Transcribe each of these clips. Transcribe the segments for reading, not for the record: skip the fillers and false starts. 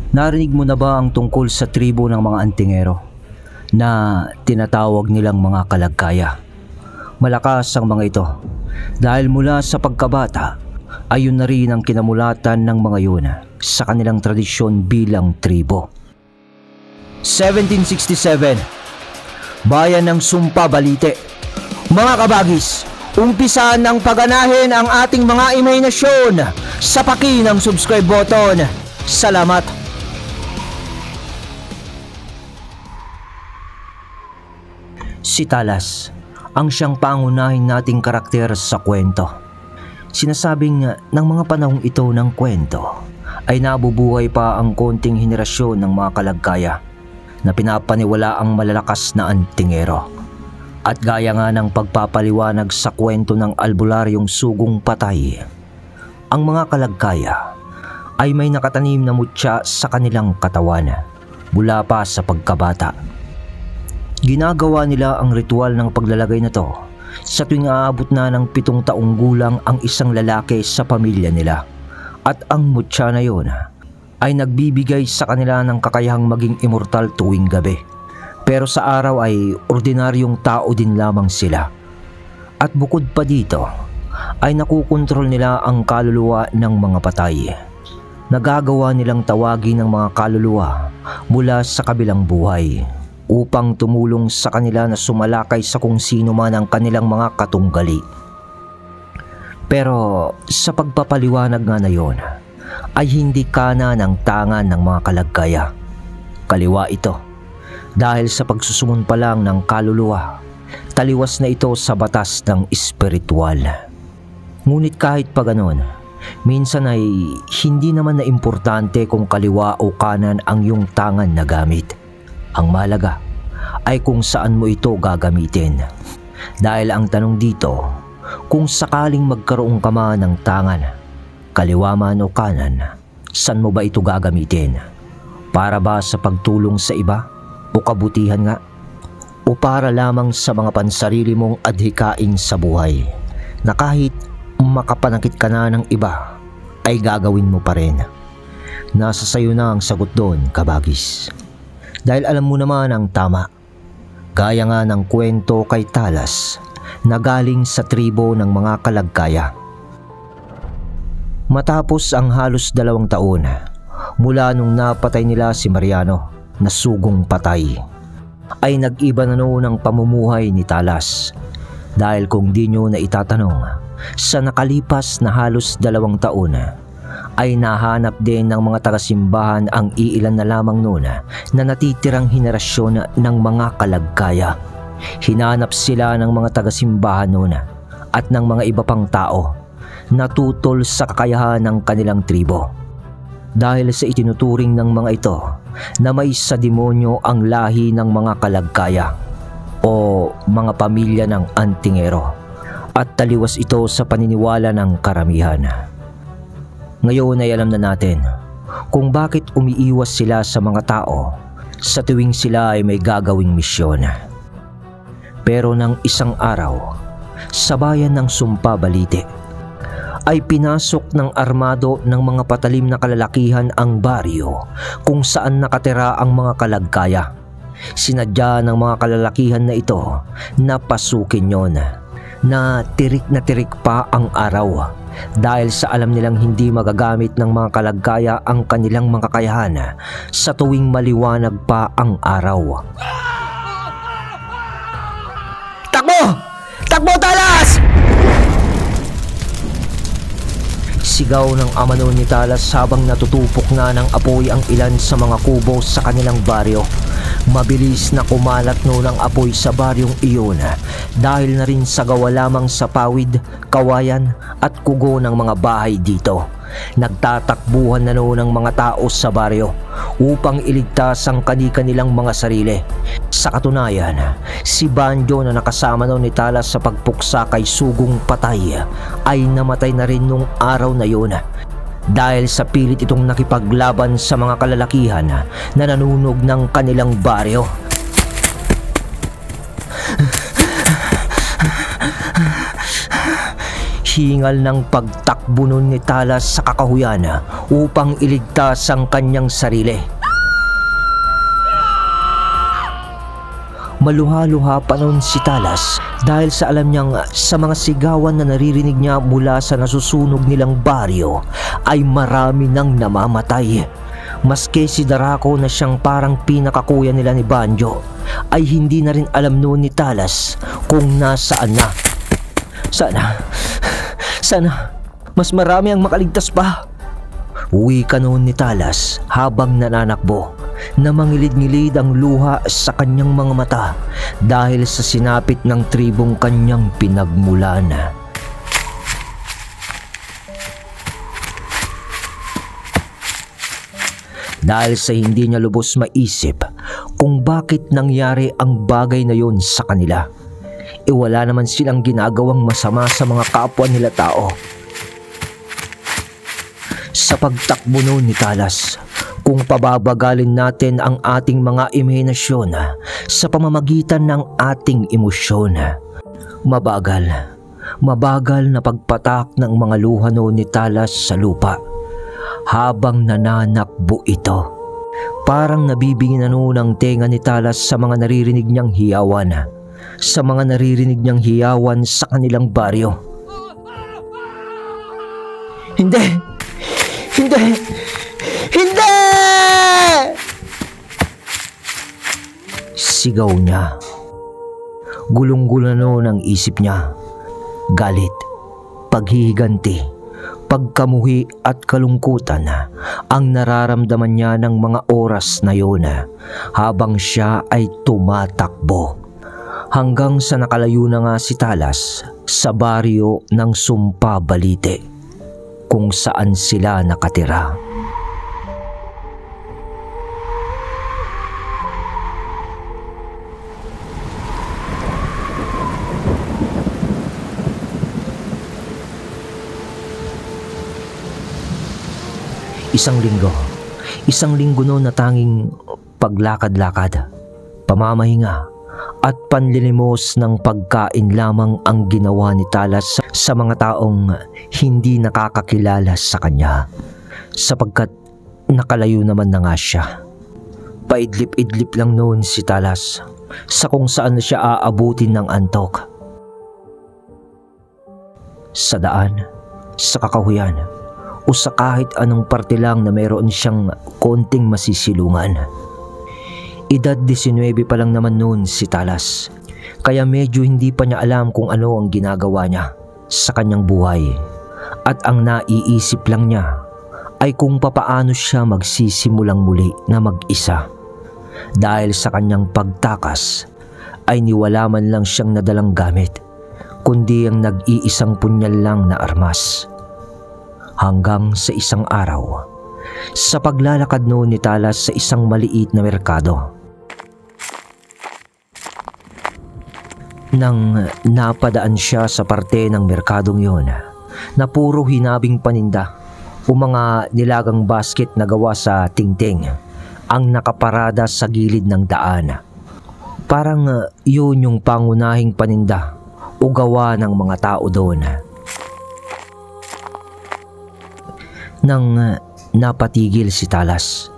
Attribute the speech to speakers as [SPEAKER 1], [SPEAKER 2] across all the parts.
[SPEAKER 1] Narinig mo na ba ang tungkol sa tribo ng mga Antingero na tinatawag nilang mga kalagkaya? Malakas ang mga ito dahil mula sa pagkabata ay yun na rin ang kinamulatan ng mga yun sa kanilang tradisyon bilang tribo. 1767, Bayan ng Sumpa Balite. Mga kabagis, umpisan ng paganahin ang ating mga imahinasyon sa paki ng subscribe button. Salamat! Si Talas ang siyang pangunahin nating karakter sa kwento. Sinasabing ng mga panahong ito ng kwento ay nabubuhay pa ang konting henerasyon ng mga kalagkaya na pinapaniwala ang malalakas na Antingero. At gaya nga ng pagpapaliwanag sa kwento ng albularyong sugong patay, ang mga kalagkaya ay may nakatanim na mutya sa kanilang katawan mula pa sa pagkabata. Ginagawa nila ang ritual ng paglalagay na to sa tuwing aabot na ng 7 taong gulang ang isang lalaki sa pamilya nila. At ang mutya na yun ay nagbibigay sa kanila ng kakayahang maging immortal tuwing gabi. Pero sa araw ay ordinaryong tao din lamang sila. At bukod pa dito ay nakukontrol nila ang kaluluwa ng mga patay. Nagagawa nilang tawagin ng mga kaluluwa mula sa kabilang buhay upang tumulong sa kanila na sumalakay sa kung sino man ang kanilang mga katunggali. Pero sa pagpapaliwanag nga na yon ay hindi kana ng tangan ng mga kalagkaya. Kaliwa ito dahil sa pagsusumon pa lang ng kaluluwa, taliwas na ito sa batas ng espiritual. Ngunit kahit pa ganon, minsan ay hindi naman na importante kung kaliwa o kanan ang iyong tangan na gamit. Ang mahalaga ay kung saan mo ito gagamitin. Dahil ang tanong dito, kung sakaling magkaroon ka man ng tangan, kaliwa man o kanan, saan mo ba ito gagamitin? Para ba sa pagtulong sa iba o kabutihan nga? O para lamang sa mga pansarili mong adhikain sa buhay na kahit makapanakit ka na ng iba ay gagawin mo pa rin? Nasa sayo na ang sagot doon, kabagis. Dahil alam mo naman ang tama. Gaya nga ng kwento kay Talas na galing sa tribo ng mga kalagkaya. Matapos ang halos 2 taon mula nung napatay nila si Mariano na sugong patay, ay nag-iba na noon ang pamumuhay ni Talas. Dahil kung di nyo na itatanong, sa nakalipas na halos 2 taon ay nahanap din ng mga taga-simbahan ang iilan na lamang noon na natitirang henerasyon ng mga kalagkaya. Hinanap sila ng mga taga-simbahan noon at ng mga iba pang tao na tutol sa kakayahan ng kanilang tribo. Dahil sa itinuturing ng mga ito na may sa demonyo ang lahi ng mga kalagkaya o mga pamilya ng Antingero, at taliwas ito sa paniniwala ng karamihan. Ngayon ay alam na natin kung bakit umiiwas sila sa mga tao sa tuwing sila ay may gagawing misyon. Pero nang isang araw, sa bayan ng Sumpa Balite, ay pinasok ng armado ng mga patalim na kalalakihan ang baryo kung saan nakatira ang mga kalagkaya. Sinadya ng mga kalalakihan na ito na pasukin yon na tirik pa ang araw, dahil sa alam nilang hindi magagamit ng mga kalagkaya ang kanilang mga kakayahan sa tuwing maliwanag pa ang araw. Takbo! Takbo, Talas! Sigaw ng ama noon ni Talas habang natutupok na ng apoy ang ilan sa mga kubo sa kanilang baryo. Mabilis na kumalat noon ang apoy sa baryong iyon dahil na rin sa gawa lamang sa pawid, kawayan at kugo ng mga bahay dito. Nagtatakbuhan na noon ang mga tao sa baryo upang iligtas ang kani-kanilang mga sarili. Sa katunayan, si Banjo na nakasama noon ni Talas sa pagpuksa kay sugong patay ay namatay na rin nung araw na yun, dahil sa pilit itong nakipaglaban sa mga kalalakihan na nanunog ng kanilang baryo. hingal ng pagtakbo nun ni Talas sa kakahuyan upang iligtas ang kanyang sarili. Maluha-luha pa noon si Talas dahil sa alam niyang sa mga sigawan na naririnig niya mula sa nasusunog nilang baryo ay marami nang namamatay. Maski si Darako na siyang parang pinakakuya nila ni Banjo ay hindi na rin alam noon ni Talas kung nasaan na. Sana mas marami ang makaligtas pa. Uwi ka noon ni Talas habang nananakbo na mangilid-ngilid ang luha sa kanyang mga mata dahil sa sinapit ng tribong kanyang pinagmulan. Dahil sa hindi niya lubos maisip kung bakit nangyari ang bagay na yon sa kanila. Wala naman silang ginagawang masama sa mga kapwa nila tao. Sa pagtakbo noon ni Talas, kung pababagalin natin ang ating mga imahinasyon sa pamamagitan ng ating emosyon, mabagal na pagpatak ng mga luha noon ni Talas sa lupa habang nananakbo ito. Parang nabibingin na noon ang tenga ni Talas sa mga naririnig niyang hiyawan, sa kanilang baryo. Hindi! Sigaw niya. Gulong-gulo noon ang isip niya. Galit, paghihiganti, pagkamuhi at kalungkutan ang nararamdaman niya ng mga oras na yun habang siya ay tumatakbo. Hanggang sa nakalayo na nga si Talas sa baryo ng Sumpa Balite kung saan sila nakatira. Isang linggo noon na tanging paglakad-lakad, pamamahinga at panlilimos ng pagkain lamang ang ginawa ni Talas sa mga taong hindi nakakakilala sa kanya, sapagkat nakalayo naman na nga siya. Paidlip-idlip lang noon si Talas sa kung saan na siya aabutin ng antok. Sa daan, sa kakahuyan, o sa kahit anong parte lang na mayroon siyang konting masisilungan. Edad 19 pa lang naman noon si Talas, kaya medyo hindi pa niya alam kung ano ang ginagawa niya sa kanyang buhay, at ang naiisip lang niya ay kung papaano siya magsisimulang muli na mag-isa. Dahil sa kanyang pagtakas ay niwala man lang siyang nadalang gamit, kundi ang nag-iisang punyal lang na armas. Hanggang sa isang araw, sa paglalakad noon ni Talas sa isang maliit na merkado, nang napadaan siya sa parte ng merkadong yon na puro hinabing paninda o mga nilagang basket na gawa sa tingting ang nakaparada sa gilid ng daan. Parang yun yung pangunahing paninda o gawa ng mga tao doon. Nang napatigil si Talas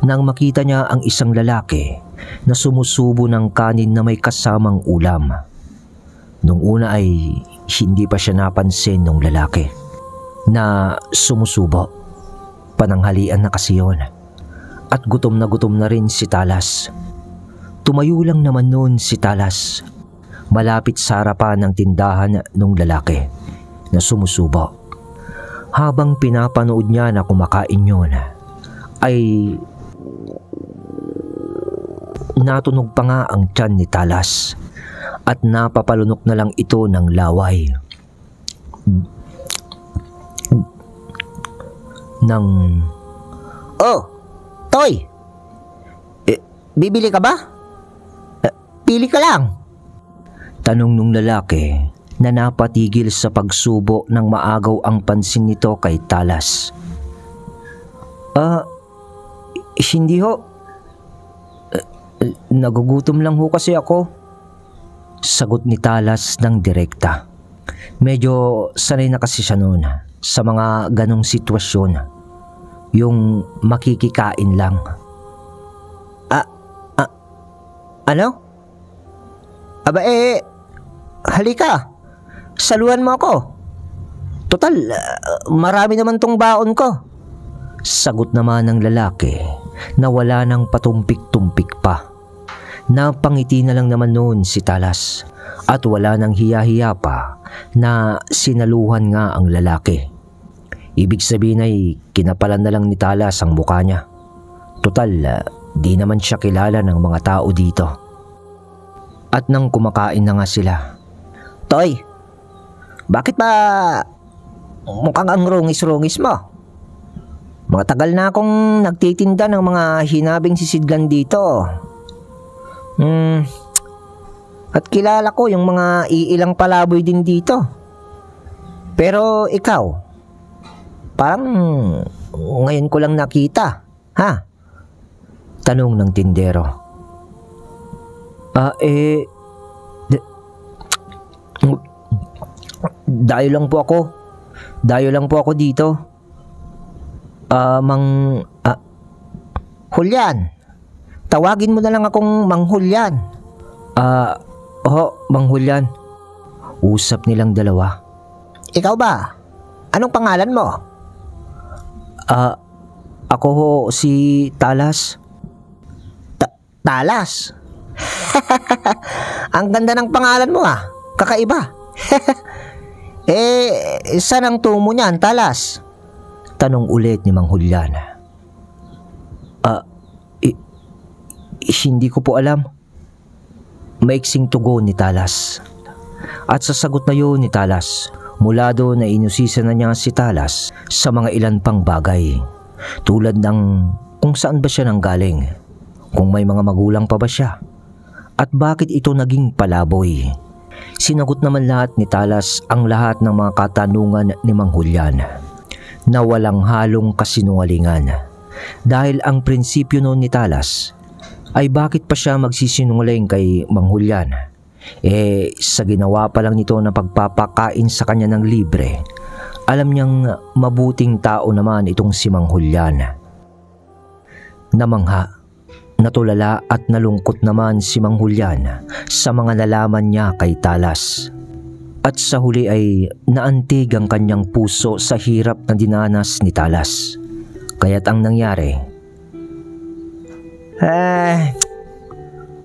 [SPEAKER 1] nang makita niya ang isang lalaki na sumusubo ng kanin na may kasamang ulam. Nung una ay hindi pa siya napansin ng lalaki na sumusubo. Pananghalian na kasi yun at gutom na rin si Talas. Tumayo lang naman noon si Talas malapit sa harapan ng tindahan ng lalaki na sumusubo. Habang pinapanood niya na kumakain yun, ay natunog pa nga ang tiyan ni Talas at napapalunok na lang ito ng laway.
[SPEAKER 2] Oh, Toy! Bibili ka ba? Pili ka lang.
[SPEAKER 1] Tanong nung lalaki na napatigil sa pagsubo ng maagaw ang pansin nito kay Talas. Hindi ho. Nagugutom lang ho kasi ako. Sagot ni Talas ng direkta. Medyo sanay na kasi siya noon sa mga ganong sitwasyon. Yung makikikain lang.
[SPEAKER 2] Ano? Aba halika. Saluhan mo ako. Total, marami naman tong baon ko.
[SPEAKER 1] Sagot naman ng lalaki na wala nang patumpik-tumpik pa. Napangiti na lang naman noon si Talas at wala nang hiya-hiya pa na sinaluhan nga ang lalaki. Ibig sabihin ay kinapalan na lang ni Talas ang mukha niya. Total, di naman siya kilala ng mga tao dito. At nang kumakain na nga sila.
[SPEAKER 2] Toy, bakit ba mukhang ang rungis-rungis mo? Matagal na akong nagtitinda ng mga hinabing sisidlan dito. At kilala ko yung mga iilang palaboy din dito. Pero ikaw, parang ngayon ko lang nakita, ha?
[SPEAKER 1] Tanong ng tindero. Dayo lang po ako dito.
[SPEAKER 2] Hulyan. Tawagin mo na lang akong Mang Hulyan.
[SPEAKER 1] Mang Hulyan. Usap nilang dalawa.
[SPEAKER 2] Ikaw ba? Anong pangalan mo?
[SPEAKER 1] Ako ho si Talas.
[SPEAKER 2] Talas? Ang ganda ng pangalan mo Kakaiba. Saan ang tumo niyan, Talas?
[SPEAKER 1] Tanong ulit ni Mang Hulyan. Hindi ko po alam. Maiksing tugon ni Talas. At sa sagot na yun ni Talas, mula doon na inusisa na niya si Talas sa mga ilan pang bagay. Tulad ng kung saan ba siya nanggaling, kung may mga magulang pa ba siya, at bakit ito naging palaboy. Sinagot naman lahat ni Talas ang lahat ng mga katanungan ni Mang Hulyan na walang halong kasinungalingan. Dahil ang prinsipyo noon ni Talas ay bakit pa siya magsisinungaling kay Mang Hulyan. Sa ginawa pa lang nito na pagpapakain sa kanya ng libre, alam niyang mabuting tao naman itong si Mang Hulyan. Namangha, natulala at nalungkot naman si Mang Hulyan sa mga nalaman niya kay Talas. At sa huli ay naantig ang kanyang puso sa hirap na dinanas ni Talas. Kaya't ang nangyari,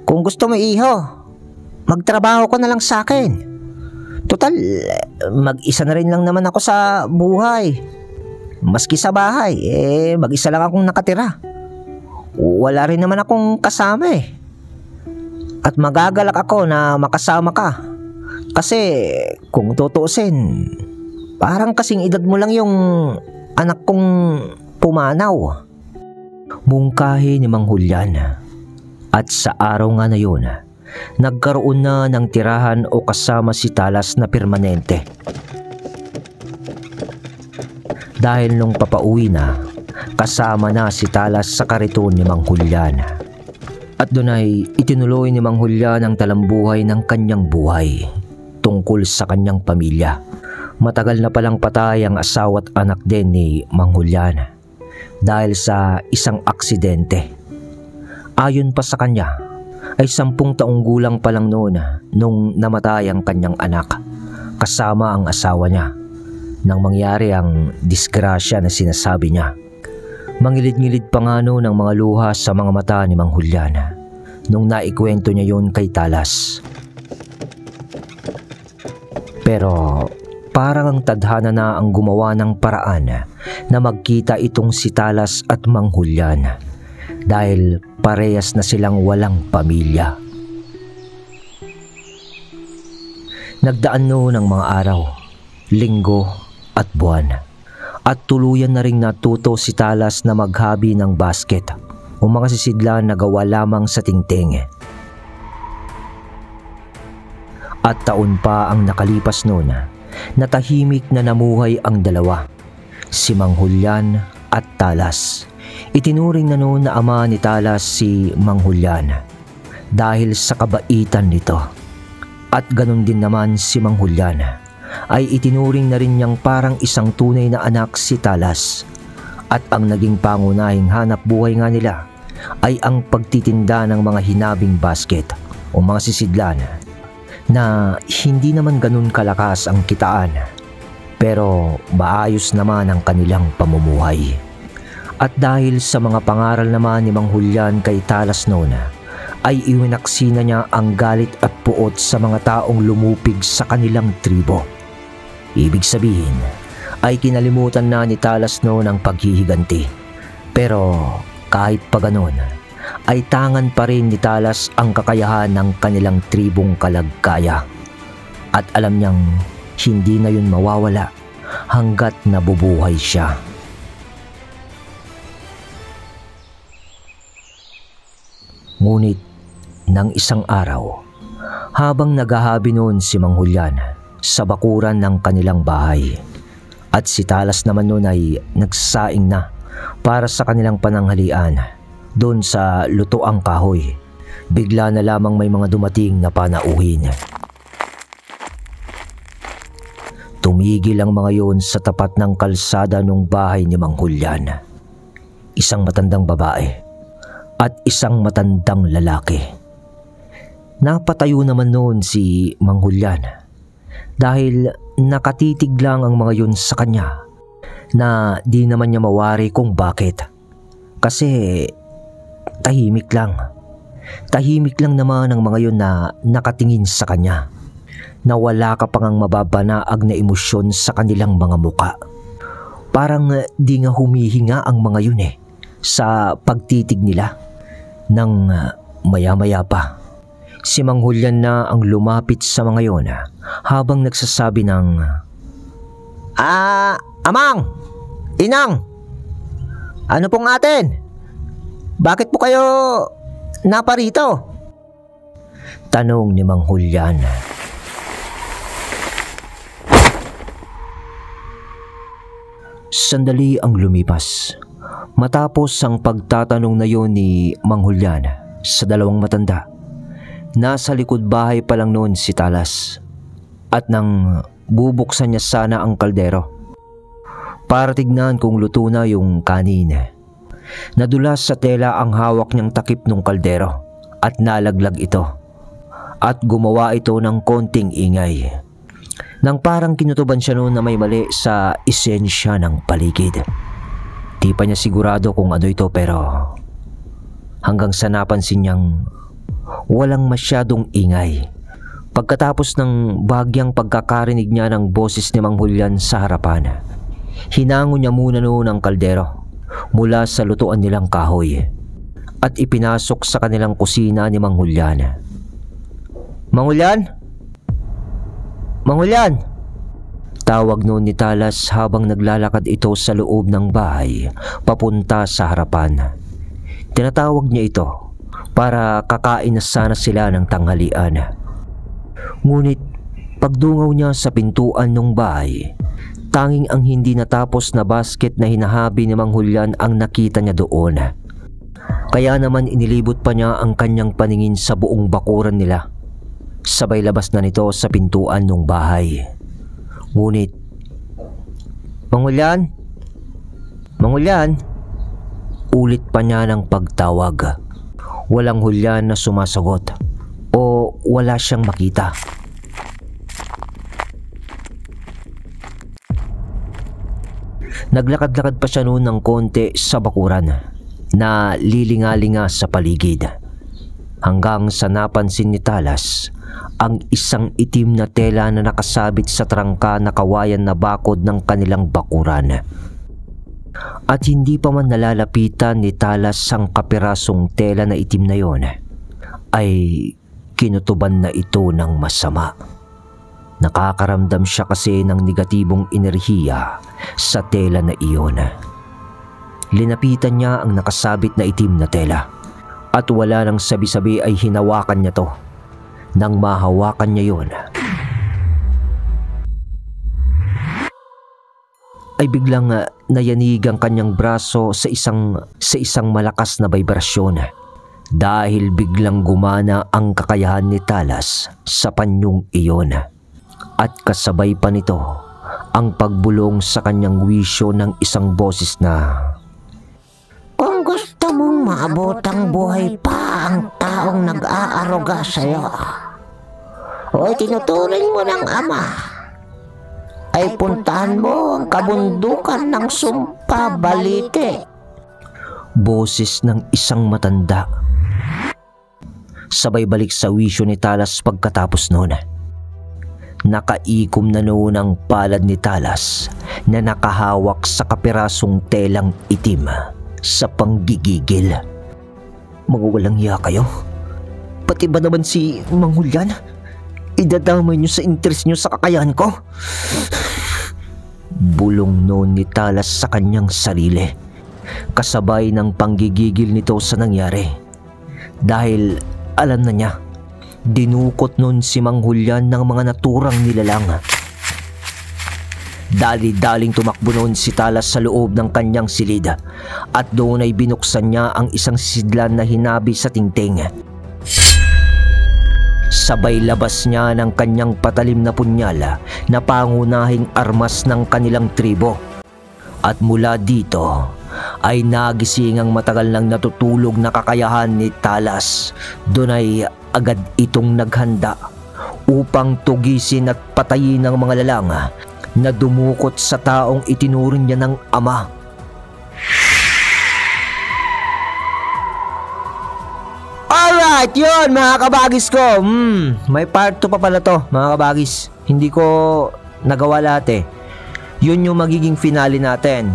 [SPEAKER 2] kung gusto mo iho, magtrabaho ka na lang sa akin. Total, mag-isa na rin lang naman ako sa buhay. Maski sa bahay, mag-isa lang akong nakatira. Wala rin naman akong kasama At magagalak ako na makasama ka. Kasi kung tutuusin, parang kasing edad mo lang yung anak kong pumanaw.
[SPEAKER 1] Mungkahi ni Mang Hulyan. At sa araw nga na yun, nagkaroon na ng tirahan o kasama si Talas na permanente. Dahil nung papauwi na, kasama na si Talas sa kariton ni Mang Hulyan. At doon ay itinuloy ni Mang Hulyan ang talambuhay ng kanyang buhay tungkol sa kanyang pamilya. Matagal na palang patay ang asawa at anak din ni Mang Hulyan dahil sa isang aksidente. Ayon pa sa kanya, ay 10 taong gulang pa lang noon nung namatay ang kanyang anak kasama ang asawa niya nang mangyari ang disgrasya na sinasabi niya. Mangilid-ngilid pa nga noon ang mga luha sa mga mata ni Mang Hulyan nung naikwento niya yon kay Talas. Pero parang ang tadhana na ang gumawa ng paraan na magkita itong si Talas at Mang Hulyan dahil parehas na silang walang pamilya. Nagdaan noon ang mga araw, linggo at buwan, at tuluyan na ring natuto si Talas na maghabi ng basket o mga sisidlan na gawa lamang sa tingting. At taon pa ang nakalipas noon na tahimik na namuhay ang dalawa, si Mang Hulyan at Talas. Itinuring na noon na ama ni Talas si Mang Hulyan dahil sa kabaitan nito. At ganun din naman si Mang Hulyan ay itinuring na rin niyang parang isang tunay na anak si Talas. At ang naging pangunahing hanap buhay nga nila ay ang pagtitinda ng mga hinabing basket o mga sisidlan na hindi naman ganun kalakas ang kitaan, pero maayos naman ang kanilang pamumuhay. At dahil sa mga pangaral naman ni Mang Julian kay Talas noon, ay iwinaksina niya ang galit at puot sa mga taong lumupig sa kanilang tribo. Ibig sabihin, ay kinalimutan na ni Talas noon ang paghihiganti. Pero kahit pa ganun, ay tangan pa rin ni Talas ang kakayahan ng kanilang tribong kalagkaya. At alam niyang hindi na yun mawawala hanggat nabubuhay siya. Ngunit ng isang araw, habang naghahabi noon si Mang Julian sa bakuran ng kanilang bahay, at si Talas naman noon ay nagsaing na para sa kanilang pananghalian doon sa lutoang kahoy, bigla na lamang may mga dumating na panauhin. Tumigil ang mga yon sa tapat ng kalsada ng bahay ni Mang Julian. Isang matandang babae at isang matandang lalaki. Napatayo naman noon si Mang Julian dahil nakatitig lang ang mga yun sa kanya na di naman niya mawari kung bakit. Kasi tahimik lang. Tahimik lang naman ang mga yun na nakatingin sa kanya, na wala ka pang mababanaag na emosyon sa kanilang mga muka. Parang di nga humihinga ang mga yun sa pagtitig nila. Nang maya-maya pa, si Mang Julian na ang lumapit sa mga yon habang nagsasabi ng, Amang! Inang! Ano pong atin? Bakit po kayo naparito? Tanong ni Mang Julian. Sandali ang lumipas matapos ang pagtatanong na yon ni Mang Julian sa dalawang matanda. Nasa likod bahay pa lang noon si Talas, at nang bubuksan niya sana ang kaldero para tignan kung luto na yung kanin, nadulas sa tela ang hawak niyang takip ng kaldero at nalaglag ito, at gumawa ito ng konting ingay, nang parang kinutuban siya noon na may mali sa esensya ng paligid. Di pa niya sigurado kung ano ito, pero hanggang sa napansin niyang walang masyadong ingay. Pagkatapos ng bagyang pagkakarinig niya ng boses ni Mang Julian sa harapan, hinango niya muna noon ang kaldero mula sa lutuan nilang kahoy at ipinasok sa kanilang kusina ni Mang Julian. Mang Julian? Mang Julian! Tawag noon ni Talas habang naglalakad ito sa loob ng bahay papunta sa harapan. Tinatawag niya ito para kakain na sana sila ng tanghalian. Ngunit pagdungaw niya sa pintuan ng bahay, tanging ang hindi natapos na basket na hinahabi ni Mang Julian ang nakita niya doon. Kaya naman inilibot pa niya ang kanyang paningin sa buong bakuran nila. Sabay labas na nito sa pintuan ng bahay. Ngunit, Mang Julian? Mang Julian? Ulit pa niya ng pagtawag. Walang Julian na sumasagot o wala siyang makita. Naglakad-lakad pa siya noon ng konti sa bakuran na lilingalinga sa paligid, hanggang sa napansin ni Talas ang isang itim na tela na nakasabit sa trangka na kawayan na bakod ng kanilang bakuran. At hindi pa man nalalapitan ni Talas ang kapirasong tela na itim na yon, ay kinutuban na ito ng masama. Nakakaramdam siya kasi ng negatibong enerhiya sa tela na iyon. Linapitan niya ang nakasabit na itim na tela, at wala nang sabi-sabi ay hinawakan niya to. Nang mahawakan niya yon, ay biglang nayanig ang kanyang braso sa isang malakas na vibrasyon, dahil biglang gumana ang kakayahan ni Talas sa panyong iyon. At kasabay pa nito ang pagbulong sa kanyang wisyo ng isang boses na,
[SPEAKER 2] Kung gusto mong maabotang buhay pa ang taong nag-aaruga sa'yo, o tinuturing mo ng ama, ay puntahan mo ang kabundukan ng Sumpa Balite.
[SPEAKER 1] boses ng isang matanda. Sabay balik sa wisyo ni Talas pagkatapos noon. Nakaikom na noon ang palad ni Talas na nakahawak sa kapirasong telang itim sa panggigigil. Maguwalang iya kayo? Pati ba naman si Mang Julian? Idadamay niyo sa interes niyo sa kakayahan ko? Bulong noon ni Talas sa kanyang sarili, kasabay ng panggigigil nito sa nangyari. Dahil alam na niya, dinukot noon si Mang Julian ng mga naturang nilalang. Dali-daling tumakbo noon si Talas sa loob ng kanyang silid at doon ay binuksan niya ang isang sidlan na hinabi sa tingting. Sabay labas niya ng kanyang patalim na punyal na pangunahing armas ng kanilang tribo. At mula dito ay nagising ang matagal nang natutulog na kakayahan ni Talas. Doon ay agad itong naghanda upang tugisin at patayin ang mga lalang na dumukot sa taong itinuring niya ng ama. Alright, yun mga kabagis ko. May part 2 pa pala to mga kabagis. Hindi ko nagawa lahat eh. Yun yung magiging finale natin.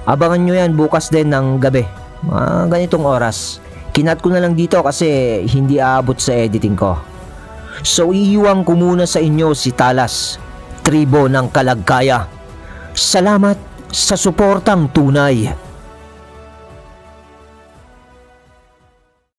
[SPEAKER 1] Abangan nyo yan bukas din ng gabi. Mga ganitong oras. Kinat ko na lang dito kasi hindi aabot sa editing ko. So iiwang ko muna sa inyo si Talas, tribo ng Kalagkaya. Salamat sa suportang tunay.